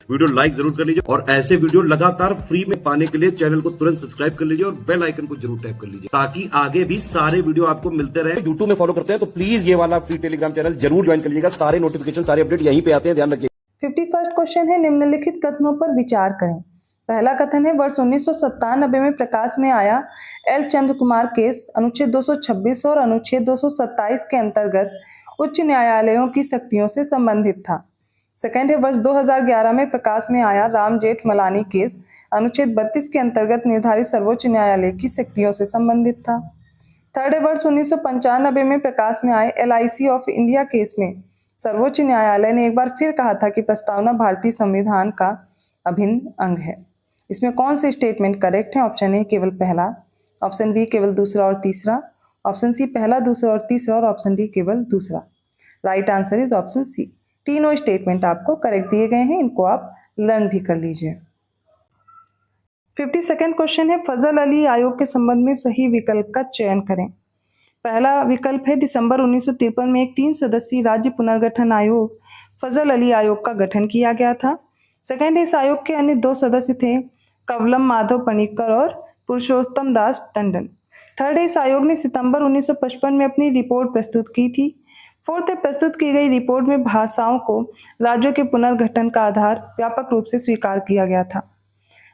Video like जरूर कर लीजिए और ऐसे वीडियो लगातार फ्री में पाने के लिए चैनल को तुरंत सब्सक्राइब कर लीजिए और बेल आइकन को जरूर टैप कर लीजिए ताकि आगे भी सारे वीडियो आपको मिलते रहे। यूट्यूब में फॉलो करते हैं तो प्लीज ये वाला फ्री टेलीग्राम चैनल जरूर ज्वाइन कर लीजिएगा। सारे नोटिफिकेशन सारे अपडेट यहीं पे आते हैं, ध्यान रखिए। 51st क्वेश्चन है, निम्नलिखित कथनों पर विचार करें। पहला कथन है, वर्ष 1997 में प्रकाश में आया एल चंद्र कुमार केस अनुच्छेद 226 और अनुच्छेद 227 के अंतर्गत उच्च न्यायालयों की शक्तियों से संबंधित था। सेकंड है, वर्ष 2011 में प्रकाश में आया राम जेठमलानी केस अनुच्छेद 32 के अंतर्गत निर्धारित सर्वोच्च न्यायालय की शक्तियों से संबंधित था। थर्ड है, वर्ष 1995 में प्रकाश में आए LIC ऑफ इंडिया केस में सर्वोच्च न्यायालय ने एक बार फिर कहा था कि प्रस्तावना भारतीय संविधान का अभिन्न अंग है। इसमें कौन से स्टेटमेंट करेक्ट है? ऑप्शन ए केवल पहला, ऑप्शन बी केवल दूसरा और तीसरा, ऑप्शन सी पहला, दूसरा और तीसरा और ऑप्शन डी केवल दूसरा। Right answer is option C. तीनों स्टेटमेंट आपको करेक्ट दिए गए हैं, इनको आप लर्न भी कर लीजिए। 52nd क्वेश्चन है, फजल अली आयोग के संबंध में सही विकल्प का चयन करें। पहला विकल्प है, दिसंबर 1953 में एक 3 सदस्यीय राज्य पुनर्गठन आयोग फजल अली आयोग का गठन किया गया था। सेकंड है, इस आयोग के अन्य 2 सदस्य थे कवलम माधव पनिक्कर और पुरुषोत्तम दास टंडन। थर्ड है, इस आयोग ने सितंबर 1955 में अपनी रिपोर्ट प्रस्तुत की थी। फोर्थ है, प्रस्तुत की गई रिपोर्ट में भाषाओं को राज्यों के पुनर्गठन का आधार व्यापक रूप से स्वीकार किया गया था।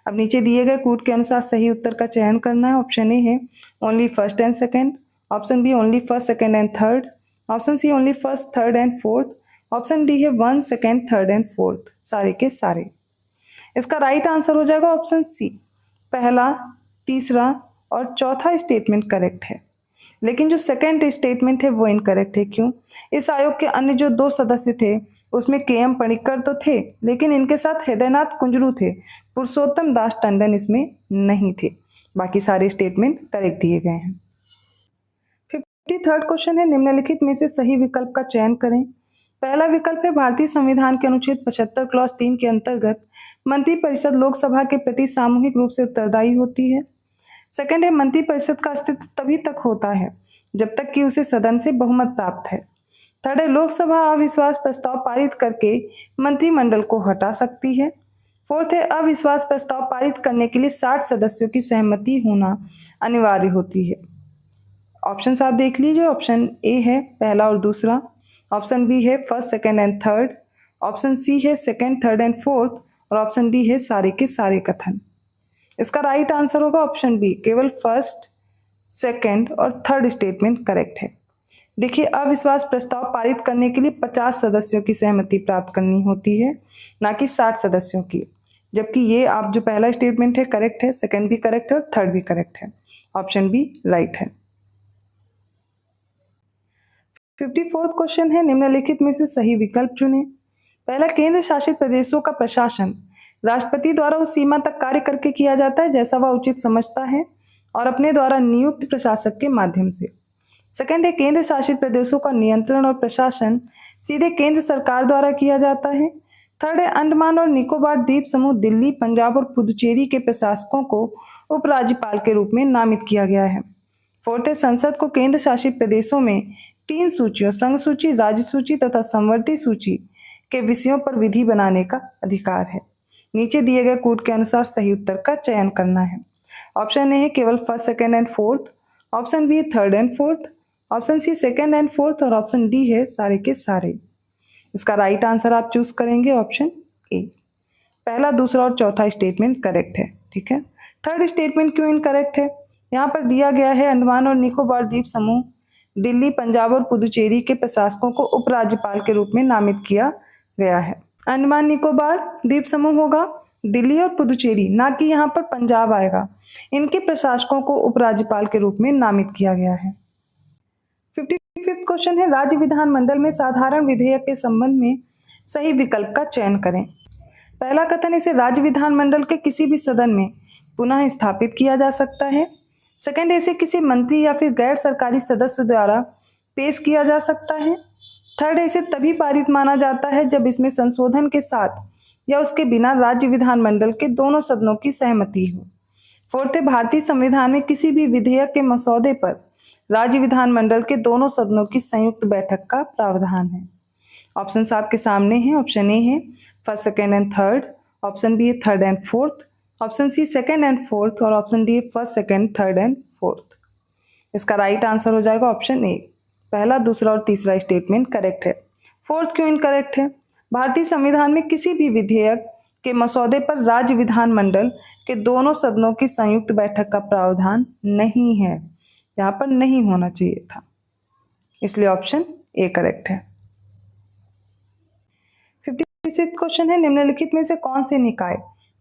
अब नीचे दिए गए कूट के अनुसार सही उत्तर का चयन करना है। ऑप्शन ए है only first and second, option B only first second and third, option C only first third and fourth, option D है 1 सेकेंड थर्ड एंड फोर्थ, सारे के सारे। इसका राइट आंसर हो जाएगा ऑप्शन सी, पहला, तीसरा और चौथा स्टेटमेंट करेक्ट है। लेकिन जो सेकेंड स्टेटमेंट है वो इनकरेक्ट है। क्यों? इस आयोग के अन्य जो 2 सदस्य थे उसमें KM पनिक्कर तो थे, लेकिन इनके साथ हृदयनाथ कुंजरू थे, पुरुषोत्तम दास टंडन इसमें नहीं थे। बाकी सारे स्टेटमेंट करेक्ट दिए गए हैं। 53rd क्वेश्चन है, निम्नलिखित में से सही विकल्प का चयन करें। पहला विकल्प है, भारतीय संविधान के अनुच्छेद 75 क्लॉज 3 के अंतर्गत मंत्रिपरिषद लोकसभा के प्रति सामूहिक रूप से उत्तरदायी होती है। सेकंड है, मंत्रिपरिषद का अस्तित्व तभी तक होता है जब तक कि उसे सदन से बहुमत प्राप्त है। थर्ड है, लोकसभा अविश्वास प्रस्ताव पारित करके मंत्रिमंडल को हटा सकती है। फोर्थ है, अविश्वास प्रस्ताव पारित करने के लिए 60 सदस्यों की सहमति होना अनिवार्य होती है। ऑप्शन आप देख लीजिए। ऑप्शन ए है पहला और दूसरा, ऑप्शन बी है first second and third, option C है सेकेंड थर्ड एंड फोर्थ और ऑप्शन डी है सारे के सारे कथन। इसका राइट आंसर होगा ऑप्शन बी, केवल फर्स्ट, सेकेंड और थर्ड स्टेटमेंट करेक्ट है। देखिए, अविश्वास प्रस्ताव पारित करने के लिए 50 सदस्यों की सहमति प्राप्त करनी होती है, ना कि 60 सदस्यों की। जबकि ये आप जो पहला स्टेटमेंट है करेक्ट है, सेकेंड भी करेक्ट है और थर्ड भी करेक्ट है। ऑप्शन बी राइट है। 54th क्वेश्चन है, निम्नलिखित में से सही विकल्प चुनें। पहला, केंद्र शासित प्रदेशों का प्रशासन राष्ट्रपति द्वारा उस सीमा तक कार्य करके किया जाता है जैसा वह उचित समझता है और अपने द्वारा नियुक्त प्रशासक के माध्यम से। सेकंड है, केंद्र शासित प्रदेशों का नियंत्रण और प्रशासन सीधे केंद्र सरकार द्वारा किया जाता है। थर्ड है, अंडमान और निकोबार द्वीप समूह दिल्ली, पंजाब और पुदुचेरी के प्रशासकों को उपराज्यपाल के रूप में नामित किया गया है। फोर्थ है, संसद को केंद्र शासित प्रदेशों में 3 सूचियों, संघ सूची, राज्य सूची तथा संवर्ती सूची के विषयों पर विधि बनाने का अधिकार है। नीचे दिए गए कूट के अनुसार सही उत्तर का चयन करना है। ऑप्शन ए है केवल first second and fourth, option B third and fourth, option C second and fourth और ऑप्शन डी है सारे के सारे। इसका राइट आंसर आप चूज करेंगे ऑप्शन ए, पहला, दूसरा और चौथा स्टेटमेंट करेक्ट है। ठीक है, थर्ड स्टेटमेंट क्यों इनकरेक्ट है? यहाँ पर दिया गया है अंडमान और निकोबार द्वीप समूह दिल्ली, पंजाब और पुदुचेरी के प्रशासकों को उपराज्यपाल के रूप में नामित किया गया है। अंडमान निकोबार द्वीप समूह होगा दिल्ली और पुदुचेरी, ना कि यहाँ पर पंजाब आएगा। इनके प्रशासकों को उपराज्यपाल के रूप में नामित किया गया है। 55th क्वेश्चन है, राज्य विधानमंडल में साधारण विधेयक के संबंध में सही विकल्प का चयन करें। पहला कथन, इसे राज्य विधानमंडल के किसी भी सदन में पुनः स्थापित किया जा सकता है। सेकंड, इसे किसी मंत्री या फिर गैर सरकारी सदस्य द्वारा पेश किया जा सकता है। थर्ड, इसे तभी पारित माना जाता है जब इसमें संशोधन के साथ या उसके बिना राज्य विधानमंडल के दोनों सदनों की सहमति हो। फोर्थ है, भारतीय संविधान में किसी भी विधेयक के मसौदे पर राज्य विधानमंडल के दोनों सदनों की संयुक्त बैठक का प्रावधान है। ऑप्शन आपके सामने हैं। ऑप्शन ए है first second and third, option B है third and fourth, option C second and fourth और option D first second third and fourth. इसका राइट आंसर हो जाएगा ऑप्शन ए, पहला दूसरा और तीसरा स्टेटमेंट करेक्ट है। फोर्थ क्यों इनकरेक्ट है? भारतीय संविधान में किसी भी विधेयक के मसौदे पर राज्य विधानमंडल के दोनों सदनों की संयुक्त बैठक का प्रावधान नहीं है, यहाँ पर नहीं होना चाहिए था, इसलिए ऑप्शन ए करेक्ट है। 56 क्वेश्चन है, निम्नलिखित में से कौन से निकाय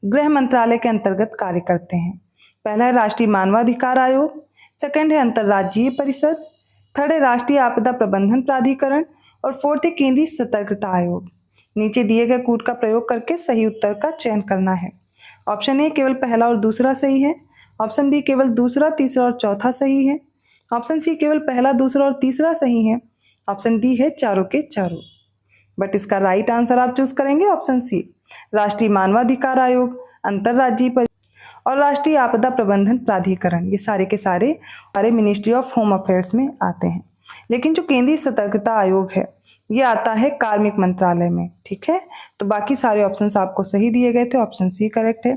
गृह मंत्रालय के अंतर्गत कार्य करते हैं? पहला है राष्ट्रीय मानवाधिकार आयोग, सेकंड है अंतर्राज्यीय परिषद, थर्ड है राष्ट्रीय आपदा प्रबंधन प्राधिकरण और फोर्थ है केंद्रीय सतर्कता आयोग। नीचे दिए गए कूट का प्रयोग करके सही उत्तर का चयन करना है। ऑप्शन ए केवल पहला और दूसरा सही है, ऑप्शन बी केवल दूसरा तीसरा और चौथा सही है, ऑप्शन सी केवल पहला दूसरा और तीसरा सही है, ऑप्शन डी है चारों के चारों। बट इसका राइट आंसर आप चूज करेंगे ऑप्शन सी, राष्ट्रीय मानवाधिकार आयोग, अंतर्राज्यीय परिषद और राष्ट्रीय आपदा प्रबंधन प्राधिकरण। ये सारे के सारे मिनिस्ट्री ऑफ होम अफेयर्स में आते हैं, लेकिन जो केंद्रीय सतर्कता आयोग है ये आता है कार्मिक मंत्रालय में। ठीक है, तो बाकी सारे ऑप्शंस आपको सही दिए गए थे, ऑप्शन सी करेक्ट है।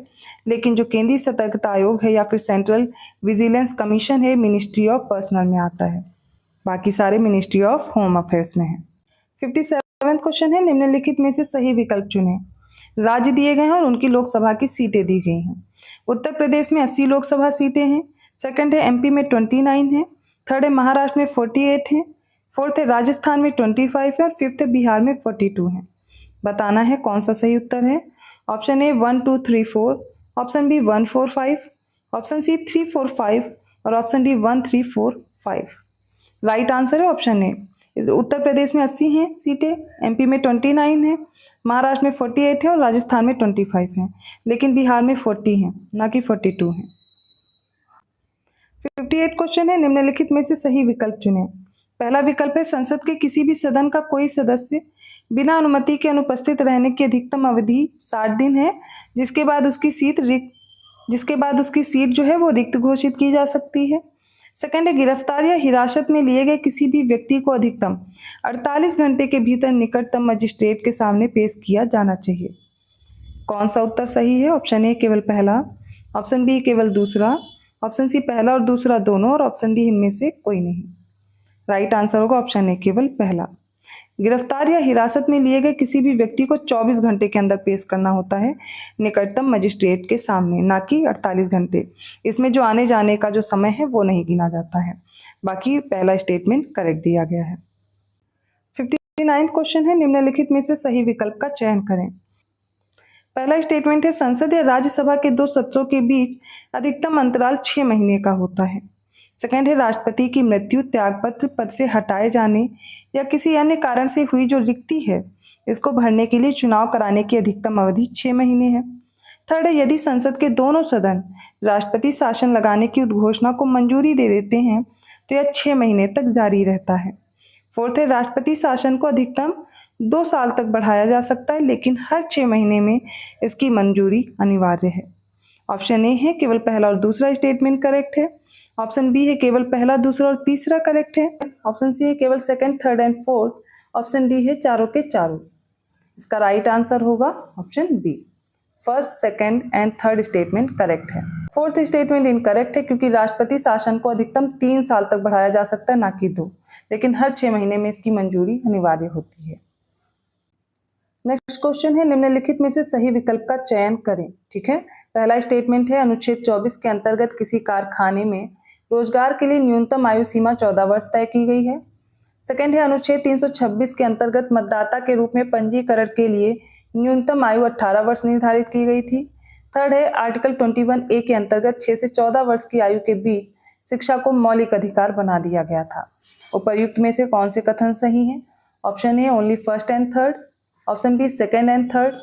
लेकिन जो केंद्रीय सतर्कता आयोग है या फिर सेंट्रल विजिलेंस कमीशन है, मिनिस्ट्री ऑफ पर्सनल में आता है, बाकी सारे मिनिस्ट्री ऑफ होम अफेयर्स में है। 57वां क्वेश्चन है, निम्नलिखित में से सही विकल्प चुनें। राज्य दिए गए हैं और उनकी लोकसभा की सीटें दी गई हैं। उत्तर प्रदेश में 80 लोकसभा सीटें हैं, सेकंड है एमपी में 29 है, थर्ड है महाराष्ट्र में 48 है, फोर्थ है राजस्थान में 25 है और फिफ्थ है बिहार में 42 है। बताना है कौन सा सही उत्तर है। Option A 1 2 3 4, option B 1 4 5, option C 3 4 5 और ऑप्शन डी 1 3 4 5। राइट आंसर है ऑप्शन ए। उत्तर प्रदेश में 80 हैं सीटें, एमपी में 29 है, महाराष्ट्र में 48 है और राजस्थान में 25 है, लेकिन बिहार में 40 है, ना कि 42 है। 58 क्वेश्चन है, निम्नलिखित में से सही विकल्प चुनें। पहला विकल्प है संसद के किसी भी सदन का कोई सदस्य बिना अनुमति के अनुपस्थित रहने की अधिकतम अवधि 60 दिन है, जिसके बाद उसकी सीट जो है वो रिक्त घोषित की जा सकती है। सेकंड है गिरफ्तार या हिरासत में लिए गए किसी भी व्यक्ति को अधिकतम 48 घंटे के भीतर निकटतम मजिस्ट्रेट के सामने पेश किया जाना चाहिए। कौन सा उत्तर सही है? ऑप्शन ए केवल पहला, ऑप्शन बी केवल दूसरा, ऑप्शन सी पहला और दूसरा दोनों और ऑप्शन डी इनमें से कोई नहीं। राइट आंसर होगा ऑप्शन ए केवल पहला। गिरफ्तार या हिरासत में लिए गए किसी भी व्यक्ति को 24 घंटे के अंदर पेश करना होता है निकटतम मजिस्ट्रेट के सामने, ना कि 48 घंटे। इसमें जो आने जाने का जो समय है वो नहीं गिना जाता है। बाकी पहला स्टेटमेंट करेक्ट दिया गया है। 59वां क्वेश्चन है, निम्नलिखित में से सही विकल्प का चयन करें। पहला स्टेटमेंट है संसद या राज्यसभा के दो सत्रों के बीच अधिकतम अंतराल 6 महीने का होता है। सेकंड है राष्ट्रपति की मृत्यु, त्यागपत्र, पद से हटाए जाने या किसी अन्य कारण से हुई जो रिक्ति है इसको भरने के लिए चुनाव कराने की अधिकतम अवधि 6 महीने है। थर्ड है यदि संसद के दोनों सदन राष्ट्रपति शासन लगाने की उद्घोषणा को मंजूरी दे देते हैं तो यह 6 महीने तक जारी रहता है। फोर्थ है राष्ट्रपति शासन को अधिकतम 2 साल तक बढ़ाया जा सकता है, लेकिन हर 6 महीने में इसकी मंजूरी अनिवार्य है। ऑप्शन ए है केवल पहला और दूसरा स्टेटमेंट करेक्ट है, ऑप्शन बी है केवल पहला दूसरा और तीसरा करेक्ट है, ऑप्शन सी है केवल second third and fourth, option D है चारों के चारों। इसका राइट आंसर होगा option B, first second and third statement correct है। फोर्थ स्टेटमेंट इनकरेक्ट है क्योंकि राष्ट्रपति शासन को अधिकतम 3 साल तक बढ़ाया जा सकता है, ना कि 2, लेकिन हर 6 महीने में इसकी मंजूरी अनिवार्य होती है। नेक्स्ट क्वेश्चन है, निम्नलिखित में से सही विकल्प का चयन करें। ठीक है, पहला स्टेटमेंट है अनुच्छेद 24 के अंतर्गत किसी कारखाने में रोजगार के लिए न्यूनतम आयु सीमा 14 वर्ष तय की गई है। सेकंड है अनुच्छेद 326 के अंतर्गत मतदाता के रूप में पंजीकरण के लिए न्यूनतम आयु 18 वर्ष निर्धारित की गई थी। थर्ड है आर्टिकल 21A के अंतर्गत 6 से 14 वर्ष की आयु के बीच शिक्षा को मौलिक अधिकार बना दिया गया था। उपर्युक्त में से कौन से कथन सही हैं? Option A only first and third, option B second and third,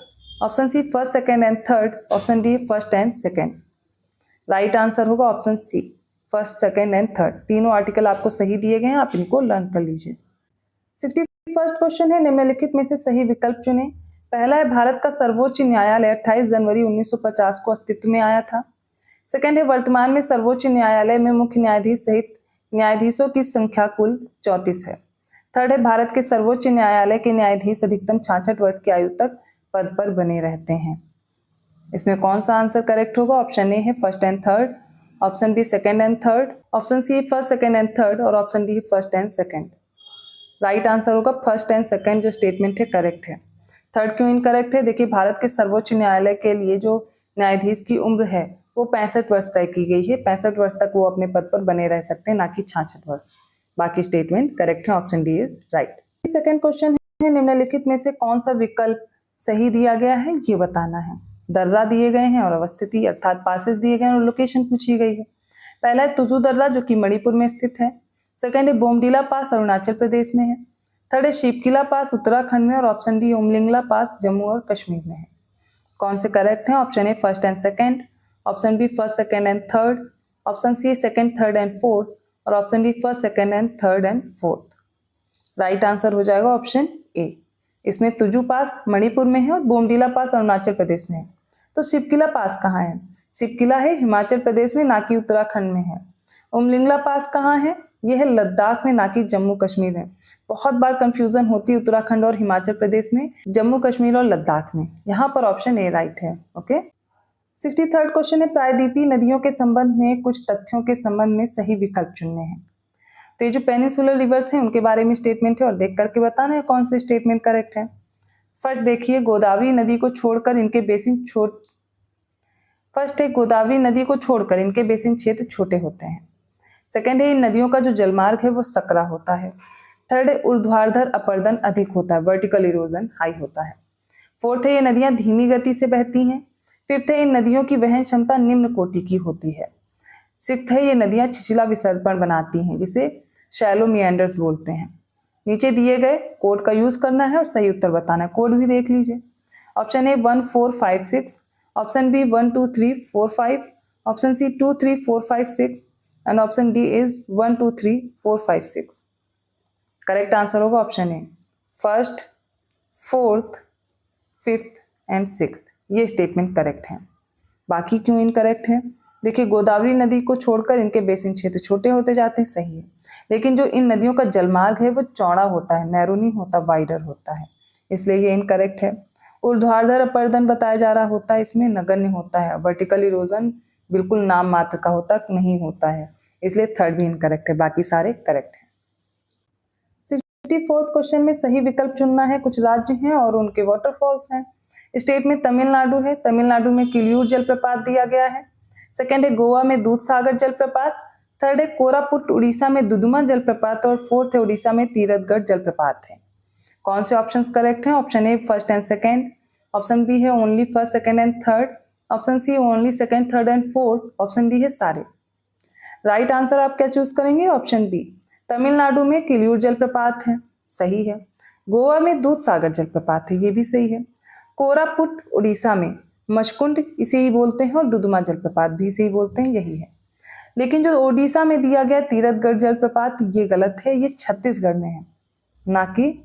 option C first second and third, option D first and second. Right answer होगा option C, first second and third. तीनों आर्टिकल आपको सही दिए गए हैं, आप इनको learn कर लीजिए। 61वां क्वेश्चन है, निम्नलिखित में से सही विकल्प चुनें। पहला है भारत का सर्वोच्च न्यायालय 28 जनवरी 1950 को अस्तित्व में आया था। सेकंड है वर्तमान में सर्वोच्च न्यायालय में मुख्य न्यायाधीश सहित न्यायाधीशों की संख्या कुल 34 है। थर्ड है भारत के सर्वोच्च न्यायालय के न्यायाधीश अधिकतम 66 वर्ष की आयु तक पद पर बने रहते हैं। इसमें कौन सा आंसर करेक्ट होगा? ऑप्शन ए है first and third, option B second and third, option C first second and third और option D first and second. Right answer होगा फर्स्ट एंड सेकंड जो स्टेटमेंट है करेक्ट है। थर्ड क्यों incorrect है? देखिए भारत के सर्वोच्च न्यायालय के लिए जो न्यायाधीश की उम्र है वो 65 वर्ष तय की गई है। 65 वर्ष तक वो अपने पद पर बने रह सकते हैं, ना कि 66 वर्ष। बाकी स्टेटमेंट करेक्ट है, option D is right. Second question है निम्नलिखित में से कौन सा विकल्प सही दिया गया है ये बताना है। दर्रा दिए गए हैं और अवस्थिति अर्थात पासेस दिए गए हैं और लोकेशन पूछी गई है। पहला है तुजू दर्रा जो कि मणिपुर में स्थित है। सेकंड है बोमडीला पास अरुणाचल प्रदेश में है। थर्ड है शिवकिला पास उत्तराखंड में और option D Umlingla pass Jammu और कश्मीर में है। कौन से करेक्ट है? Option A first and second, option B first second and third, option C second third and fourth और option D first second and third and fourth. Right answer हो जाएगा option ए। इसमें तुजू पास मणिपुर में है और बोमडीला पास अरुणाचल प्रदेश में है। तो शिवकिला पास कहाँ है? शिवकिला है हिमाचल प्रदेश में, ना कि उत्तराखंड में है। उमलिंगला पास कहाँ है? यह है लद्दाख में, ना कि जम्मू कश्मीर में। बहुत बार कंफ्यूजन होती है उत्तराखंड और हिमाचल प्रदेश में, जम्मू कश्मीर और लद्दाख में। यहाँ पर ऑप्शन ए राइट है। ओके। 63rd क्वेश्चन है प्रायद्वीपीय नदियों के संबंध में कुछ तथ्यों के संबंध में सही विकल्प चुनने हैं। तो ये जो पेनिनसुलर रिवर्स हैं उनके बारे में स्टेटमेंट है और देख करके बताना है कौन से स्टेटमेंट करेक्ट है। फर्स्ट देखिए गोदावरी नदी को छोड़कर इनके बेसिन क्षेत्र छोटे होते हैं। सेकेंड है इन नदियों का जो जलमार्ग है वो सकरा होता है। थर्ड है ऊर्ध्वाधर अपरदन अधिक होता है, वर्टिकल इरोजन हाई होता है। फोर्थ है ये नदियां धीमी गति से बहती हैं। फिफ्थ है इन नदियों की वहन क्षमता निम्न कोटि की होती है। सिक्स्थ है ये नदियां छिछला विसर्पण बनाती हैं जिसे शैलो मिएंडर्स बोलते हैं। नीचे दिए गए कोड का यूज करना है और सही उत्तर बताना है। कोड भी देख लीजिए। Option A 1 4 5 6, option B 1 2 3 4 5, option C 2 3 4 5 6 and option D is 1 2 3 4 5 6। Correct answer होगा option A first, fourth, fifth and sixth. ये स्टेटमेंट करेक्ट है। बाकी क्यों इनकरेक्ट है? देखिए गोदावरी नदी को छोड़कर इनके बेसिन क्षेत्र छोटे होते जाते हैं, सही है। लेकिन जो इन नदियों का जलमार्ग है वो चौड़ा होता है, नैरो नहीं होता, वाइडर होता है, इसलिए ये इनकरेक्ट है। ऊर्ध्वाधर अपरदन बताया जा रहा होता है, इसमें नगण्य होता है। वर्टिकल इरोजन बिल्कुल नाम मात्र का होता नहीं होता है, इसलिए थर्ड भी इनकरेक्ट है। बाकी सारे करेक्ट है। 64th क्वेश्चन में सही विकल्प चुनना है। कुछ राज्य हैं और उनके वाटरफॉल्स हैं। स्टेट में तमिलनाडु है, तमिलनाडु में किलियूर जलप्रपात दिया गया है। सेकंड है गोवा में दूधसागर जलप्रपात। थर्ड है कोरापुट उड़ीसा में दुदुमा जलप्रपात और फोर्थ है उड़ीसा में तीरथगढ़ जलप्रपात है। कौन से ऑप्शंस करेक्ट हैं? Option A first and second, option B है only first second and third, option C only second third and fourth, option D है सारे। राइट आंसर आप क्या चूज करेंगे? Option B. तमिलनाडु में किलियूर जलप्रपात है, सही है। गोवा में दूधसागर जलप्रपात है, ये भी सही है। कोरापुट उड़ीसा में मशकुंड इसे ही बोलते हैं और दुदुमा जलप्रपात भी इसे ही बोलते हैं, यही है। लेकिन जो ओडिशा में दिया गया तीरथगढ़ जलप्रपात ये गलत है, ये छत्तीसगढ़ में है, ना कि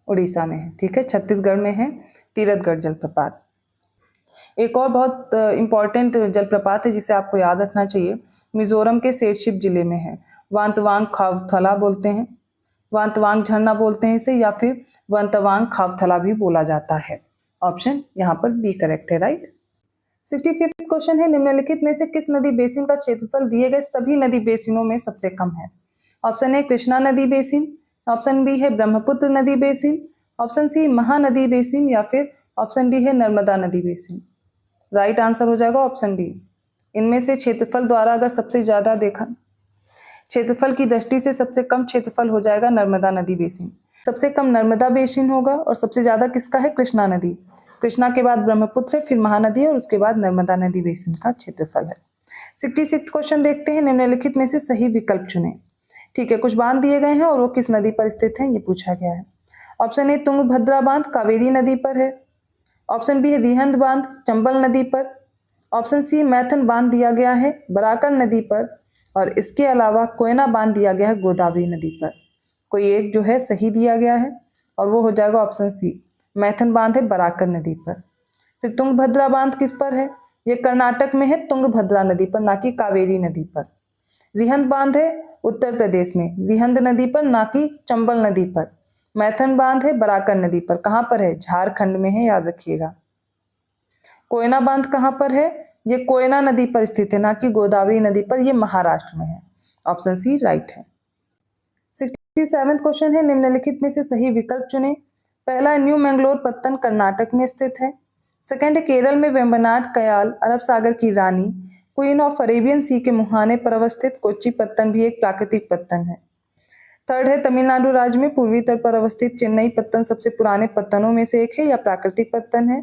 उड़ीसा में है। ठीक है, छत्तीसगढ़ में है तीरथगढ़ जलप्रपात। एक और बहुत इंपॉर्टेंट जलप्रपात है जिसे आपको याद रखना चाहिए, मिजोरम के सेरशिप जिले में है। वांतवांग खावथला बोलते हैं, वांतवांग झरना बोलते हैं इसे, या फिर वांतवांग खावथला भी बोला जाता है। ऑप्शन यहाँ पर बी करेक्ट है, राइट। 65th क्वेश्चन है निम्नलिखित में से किस नदी बेसिन का क्षेत्रफल दिए गए सभी नदी बेसिनों में सबसे कम है? ऑप्शन ए कृष्णा नदी बेसिन, ऑप्शन बी है ब्रह्मपुत्र नदी basin, option C Mahanadi basin या फिर ऑप्शन डी है नर्मदा नदी बेसिन। राइट आंसर हो जाएगा ऑप्शन डी। इनमें से क्षेत्रफल द्वारा अगर सबसे ज्यादा देखा, क्षेत्रफल की दृष्टि से सबसे कम क्षेत्रफल हो जाएगा नर्मदा नदी बेसिन। सबसे कम नर्मदा बेसिन होगा और सबसे ज्यादा किसका है? कृष्णा नदी। कृष्णा के बाद ब्रह्मपुत्र है, फिर महानदी है और उसके बाद नर्मदा नदी बेसिन का क्षेत्रफल है। 66th क्वेश्चन देखते हैं, निम्नलिखित में से सही विकल्प चुनें। ठीक है, कुछ बांध दिए गए हैं और वो किस नदी पर स्थित हैं ये पूछा गया है। ऑप्शन ए तुंगभद्रा बांध कावेरी नदी पर है, ऑप्शन बी है रिहंद बांध चंबल नदी पर, ऑप्शन सी मैथन बांध दिया गया है बराकर नदी पर और इसके अलावा कोयना बांध दिया गया है गोदावरी नदी पर। कोई एक जो है सही दिया गया है और वो हो जाएगा ऑप्शन सी, मैथन बांध है बराकर नदी पर। फिर तुंगभद्रा बांध किस पर है? ये कर्नाटक में है, तुंगभद्रा नदी पर, ना कि कावेरी नदी पर। रिहंद बांध है उत्तर प्रदेश में, रिहंद नदी पर, ना कि चंबल नदी पर। मैथन बांध है बराकर नदी पर, कहाँ पर है? झारखंड में है, याद रखिएगा। कोयना बांध कहाँ पर है? ये कोयना नदी पर स्थित है, ना कि गोदावरी नदी पर, ये महाराष्ट्र में है। ऑप्शन सी राइट है। 67वां क्वेश्चन है, निम्नलिखित में से सही विकल्प चुनें। पहला न्यू मैंगलोर पत्तन कर्नाटक में स्थित है। सेकंड है केरल में वेम्बनाड कयाल अरब सागर की रानी क्वीन ऑफ अरेबियन सी के मुहाने पर अवस्थित कोच्चि पत्तन भी एक प्राकृतिक पत्तन है। थर्ड है तमिलनाडु राज्य में पूर्वी तट पर अवस्थित चेन्नई पत्तन सबसे पुराने पत्तनों में से एक है या प्राकृतिक पत्तन है।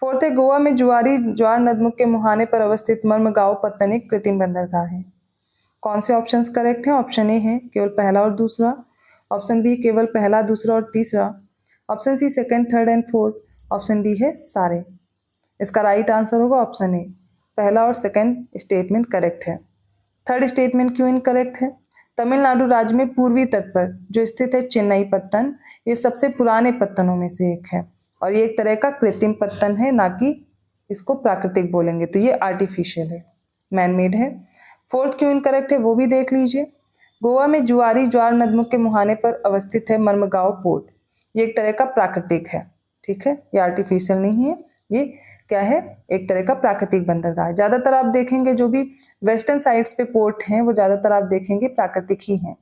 फोर्थ है गोवा में जुआरी ज्वार नदमुख के मुहाने पर अवस्थित मर्मगांव पत्तन एक कृत्रिम बंदरगाह है। कौन से ऑप्शंस करेक्ट हैं? ऑप्शन ए है केवल पहला और दूसरा, ऑप्शन बी केवल पहला दूसरा और तीसरा, option C second third and fourth, option D है सारे। इसका राइट आंसर होगा ऑप्शन ए, पहला और सेकंड स्टेटमेंट करेक्ट है। थर्ड स्टेटमेंट क्यों इनकरेक्ट है? तमिलनाडु राज्य में पूर्वी तट पर जो स्थित है चेन्नई पत्तन, ये सबसे पुराने पत्तनों में से एक है और ये एक तरह का कृत्रिम पत्तन है, ना कि इसको प्राकृतिक बोलेंगे तो ये आर्टिफिशियल है, मैनमेड है। फोर्थ क्यों इनकरेक्ट है वो भी देख लीजिए। गोवा में जुआरी ज्वार नदमुख के मुहाने पर अवस्थित है मर्मगांव पोर्ट, ये एक तरह का प्राकृतिक है, ठीक है, ये आर्टिफिशियल नहीं है, ये क्या है, एक तरह का प्राकृतिक बंदरगाह है। ज़्यादातर आप देखेंगे जो भी वेस्टर्न साइड्स पे पोर्ट हैं वो ज़्यादातर आप देखेंगे प्राकृतिक ही हैं,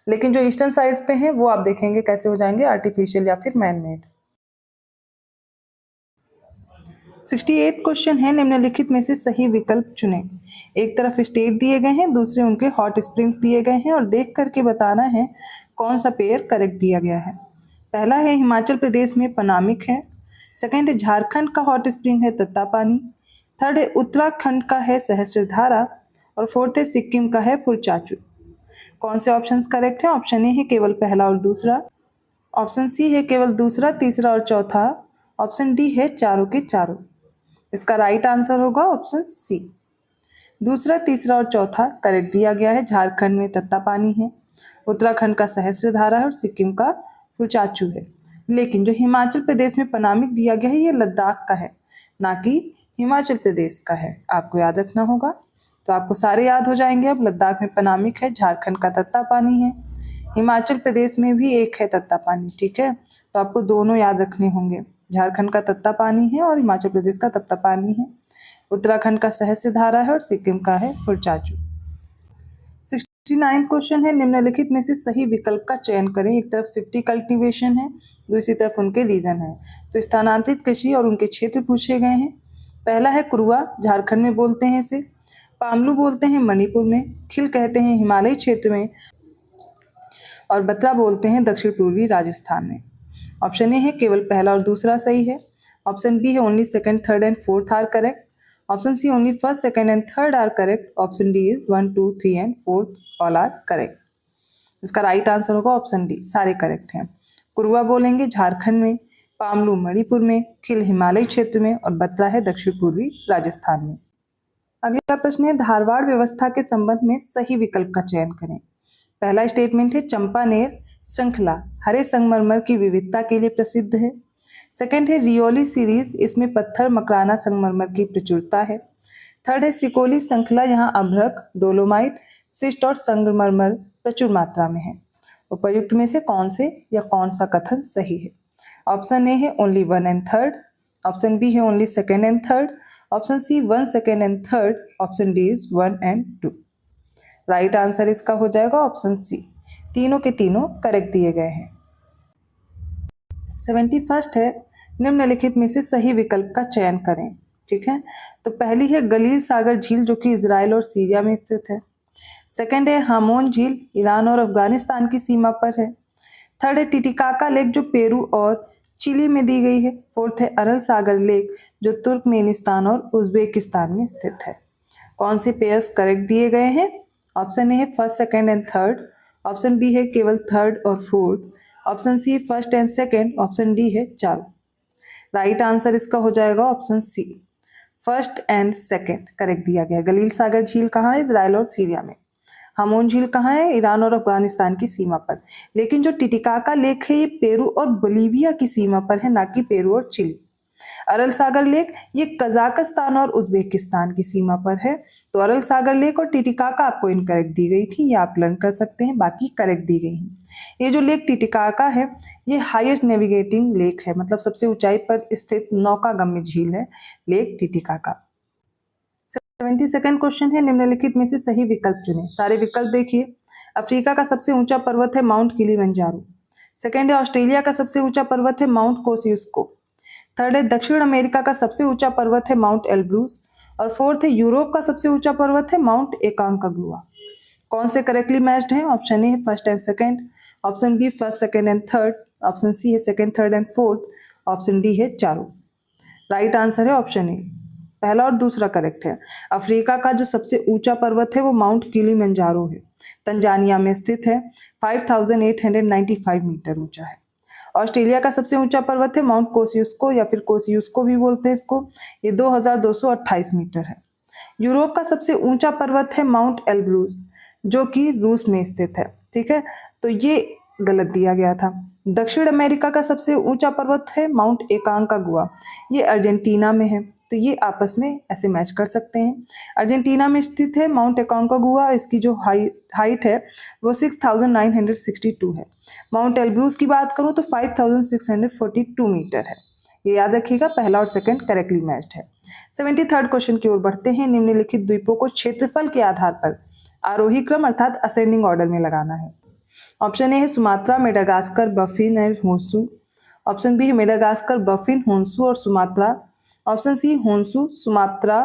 लेकिन जो ईस्टर्न साइड्स पे हैं वो आप देखेंगे कैसे हो जाएंगे, आर्टिफिशियल या फिर मैनमेड। 68 क्वेश्चन है, निम्नलिखित में से सही विकल्प चुनें। एक तरफ स्टेट दिए गए हैं, दूसरे उनके हॉट स्प्रिंग्स दिए गए हैं और देख करके बताना है कौन सा पेयर करेक्ट दिया गया है। पहला है हिमाचल प्रदेश में पनामिक है। सेकंड है झारखंड का हॉट स्प्रिंग है तत्तापानी। थर्ड है उत्तराखंड का है सहस्त्रधारा और फोर्थ है सिक्किम का है फुलचाचू। कौन से ऑप्शंस करेक्ट हैं? ऑप्शन ए है केवल पहला और दूसरा, ऑप्शन सी है केवल दूसरा तीसरा और चौथा, ऑप्शन डी है चारों के चारों। इसका राइट आंसर होगा ऑप्शन सी, दूसरा तीसरा और चौथा करेक्ट दिया गया है। झारखंड में तत्तापानी है, उत्तराखंड का सहस्त्रधारा है और सिक्किम का फुलचाचू है। लेकिन जो हिमाचल प्रदेश में पनामिक दिया गया है ये लद्दाख का है, ना कि हिमाचल प्रदेश का है, आपको याद रखना होगा। तो आपको सारे याद हो जाएंगे अब। लद्दाख में पनामिक है, झारखंड का तत्तापानी है, हिमाचल प्रदेश में भी एक है तत्तापानी, ठीक है, तो आपको दोनों याद रखने होंगे। झारखंड का तत्तापानी है और हिमाचल प्रदेश का तत्तापानी है, उत्तराखंड का सहस्त्रधारा है और सिक्किम का है फुलचाचू। 69वां क्वेश्चन है, निम्नलिखित में से सही विकल्प का चयन करें। एक तरफ सिफ्टी कल्टीवेशन है, दूसरी तरफ उनके रीजन है। तो स्थानांतरित कृषि और उनके क्षेत्र पूछे गए हैं। पहला है कुरुआ, झारखंड में बोलते हैं इसे, पामलू बोलते हैं मणिपुर में, खिल कहते हैं हिमालयी क्षेत्र में और बत्रा बोलते हैं दक्षिण पूर्वी राजस्थान में। ऑप्शन ए है केवल पहला और दूसरा सही है, ऑप्शन बी है only second third and fourth are correct, option C only first second and third are correct, option D is 1 2 3 and fourth all are correct. इसका राइट आंसर होगा ऑप्शन डी, सारे करेक्ट हैं। कुरुआ बोलेंगे झारखंड में, पामलू मणिपुर में, खिल हिमालयी क्षेत्र में और बत्रा है दक्षिण पूर्वी राजस्थान में। अगला प्रश्न है, धारवाड़ व्यवस्था के संबंध में सही विकल्प का चयन करें। पहला स्टेटमेंट है चंपानेर श्रृंखला हरे संगमरमर की विविधता के लिए प्रसिद्ध है। सेकंड है रियोली सीरीज, इसमें पत्थर मकराना संगमरमर की प्रचुरता है। थर्ड है सिकोली श्रृंखला, यहाँ अभ्रक डोलोमाइट शिस्ट और संगमरमर प्रचुर मात्रा में है। उपयुक्त में से कौन से या कौन सा कथन सही है? ऑप्शन ए है only 1 and third, option B है only second and third, option C 1 second and third, option D is 1 and 2। Right answer इसका हो जाएगा ऑप्शन सी, तीनों के तीनों करेक्ट दिए गए हैं। 71 है, निम्नलिखित में से सही विकल्प का चयन करें। ठीक है, तो पहली है गलील सागर झील जो कि इजराइल और सीरिया में स्थित है। सेकंड है हामोन झील, ईरान और अफगानिस्तान की सीमा पर है। थर्ड है टिटिकाका लेक जो पेरू और चिली में दी गई है। फोर्थ है अरल सागर लेक जो तुर्कमेनिस्तान और उज्बेकिस्तान में स्थित है। कौन से पेयर्स करेक्ट दिए गए हैं? ऑप्शन ए है first second and third, option B है केवल थर्ड और fourth, option C first and second, option D है चार। राइट आंसर इसका हो जाएगा option C, first and second correct दिया गया। गलील सागर झील कहाँ है? इजराइल और सीरिया में। हामोन झील कहाँ है? ईरान और अफगानिस्तान की सीमा पर। लेकिन जो टिटिकाका लेक है ये पेरू और बोलीविया की सीमा पर है, ना कि पेरू और चिली। अरल सागर लेक ये कजाकिस्तान और उज्बेकिस्तान की सीमा पर है। तो अरल सागर लेक और टिटिकाका आपको इनकरेक्ट दी गई थी, ये आप लर्न कर सकते हैं, बाकी करेक्ट दी गई हैं। ये जो लेक टिटिकाका है ये हाईएस्ट नेविगेटिंग लेक है, मतलब सबसे ऊंचाई पर स्थित नौकागम्य झील है लेक टिटिकाका। 72nd क्वेश्चन है, निम्नलिखित में से सही विकल्प चुनें। सारे विकल्प देखिए। अफ्रीका का सबसे ऊंचा पर्वत है माउंट किलिमंजारो। सेकेंड है ऑस्ट्रेलिया का सबसे ऊंचा पर्वत है माउंट कोसियुस्को। थर्ड है दक्षिण अमेरिका का सबसे ऊंचा पर्वत है माउंट एल्ब्रूस। और फोर्थ है यूरोप का सबसे ऊंचा पर्वत है माउंट एकांकागुआ। कौन से करेक्टली मैच्ड हैं? ऑप्शन ए है first and second, option B first second and third, option C है second third and fourth, option D है चारों। राइट आंसर है ऑप्शन ए, पहला और दूसरा करेक्ट है। अफ्रीका का जो सबसे ऊंचा पर्वत है वो माउंट किलिमंजारो है, तंजानिया में स्थित है, 5895 मीटर ऊंचा है। ऑस्ट्रेलिया का सबसे ऊंचा पर्वत है माउंट कोसियुस्को या फिर कोसियुस्को भी बोलते हैं इसको, ये 2228 मीटर है। यूरोप का सबसे ऊंचा पर्वत है माउंट एल्ब्रूस जो कि रूस में स्थित है, ठीक है, तो ये गलत दिया गया था। दक्षिण अमेरिका का सबसे ऊंचा पर्वत है माउंट एकांकागुआ, ये अर्जेंटीना में है, तो ये आपस में ऐसे मैच कर सकते हैं। अर्जेंटीना में स्थित है माउंट एकांकागुआ, इसकी जो हाइट है वो 6962 है। माउंट एल्ब्रूस की बात करूं तो 5642 मीटर है। ये याद रखिएगा, पहला और सेकंड करेक्टली मैच्ड है। 73rd क्वेश्चन की ओर बढ़ते हैं। निम्नलिखित द्वीपों को क्षेत्रफल के आधार पर आरोही क्रम अर्थात असेंडिंग ऑर्डर में लगाना है। ऑप्शन ए है सुमात्रा, मेडागास्कर, बफिन और होंसू। ऑप्शन बी है मेडागास्कर, बफिन, होंसू और Sumatra. Option C Honshu, Sumatra,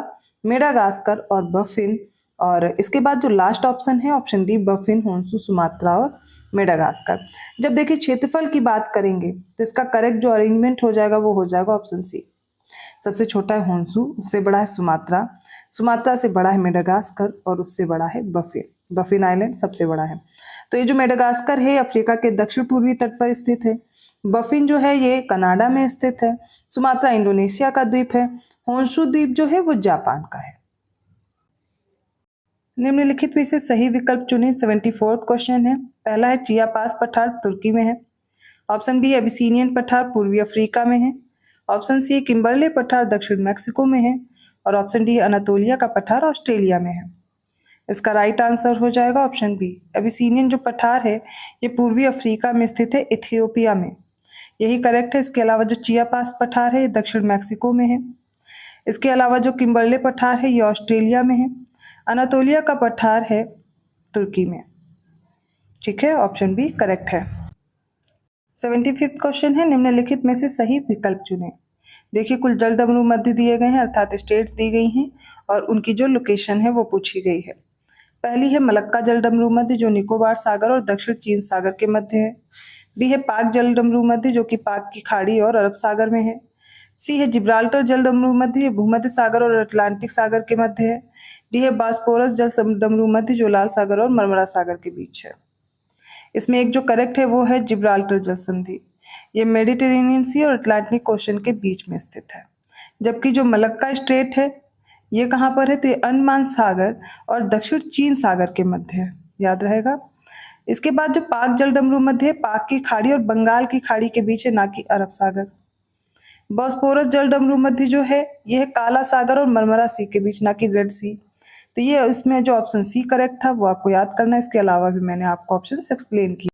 Madagascar और बफिन। और इसके बाद जो लास्ट ऑप्शन है option D, Baffin, Honshu, Sumatra और मेडागास्कर। जब देखिए क्षेत्रफल की बात करेंगे तो इसका करेक्ट जो अरेंजमेंट हो जाएगा वो हो जाएगा ऑप्शन सी। सबसे छोटा है होंसू, उससे बड़ा है सुमात्रा, सुमात्रा से बड़ा है मेडागास्कर और उससे बड़ा है बफिन। बफिन आइलैंड सबसे बड़ा है। तो ये जो मेडागास्कर है अफ्रीका के दक्षिण पूर्वी तट पर स्थित है। बफिन जो है ये कनाडा में स्थित है। सुमात्रा इंडोनेशिया का द्वीप है। होंशु द्वीप जो है वो जापान का है। निम्नलिखित में से सही विकल्प चुनें। 74th क्वेश्चन है। पहला है चिया पास पठार तुर्की में है। ऑप्शन बी एबिसीनियन पठार पूर्वी अफ्रीका में है। ऑप्शन सी किम्बरले पठार दक्षिण मैक्सिको में है। और ऑप्शन डी अनातोलिया का पठार ऑस्ट्रेलिया में है। इसका राइट आंसर हो जाएगा ऑप्शन बी। एबिसीनियन जो पठार है ये पूर्वी अफ्रीका में स्थित है, इथियोपिया में, यही करेक्ट है। इसके अलावा जो चिया पास पठार है ये दक्षिण मैक्सिको में है। इसके अलावा जो किम्बरले पठार है ये ऑस्ट्रेलिया में है। अनातोलिया का पठार है तुर्की में, ठीक है, ऑप्शन बी करेक्ट है। 75th क्वेश्चन है। निम्नलिखित में से सही विकल्प चुनें। देखिए कुल जलडमरू मध्य दिए गए हैं अर्थात स्टेट्स दी गई हैं और उनकी जो लोकेशन है वो पूछी गई है। पहली है मलक्का जलडमरू मध्य जो निकोबार सागर और दक्षिण चीन सागर के मध्य है। बी है पाक जलडमरू मध्य जो कि पाक की खाड़ी और अरब सागर में है। सी है जिब्राल्टर जलडमरू मध्य भूमध्य सागर और अटलांटिक सागर के मध्य है। डी है बास्पोरस जलडमरू मध्य जो लाल सागर और मरमरा सागर के बीच है। इसमें एक जो करेक्ट है वो है जिब्राल्टर जल संधि, ये मेडिटेरेनियन सी और अटलांटिक ओशन के बीच में स्थित है। जबकि जो मलक्का स्ट्रेट है ये कहाँ पर है, तो ये अंडमान सागर और दक्षिण चीन सागर के मध्य है, याद रहेगा। इसके बाद जो पाक जलडमरू मध्य है पाक की खाड़ी और बंगाल की खाड़ी के बीच है, ना कि अरब सागर। बॉस्फोरस जलडमरू मध्य जो है यह है काला सागर और मरमरा सी के बीच, ना कि रेड सी। तो ये इसमें जो ऑप्शन सी करेक्ट था वो आपको याद करना है। इसके अलावा भी मैंने आपको ऑप्शन एक्सप्लेन किया।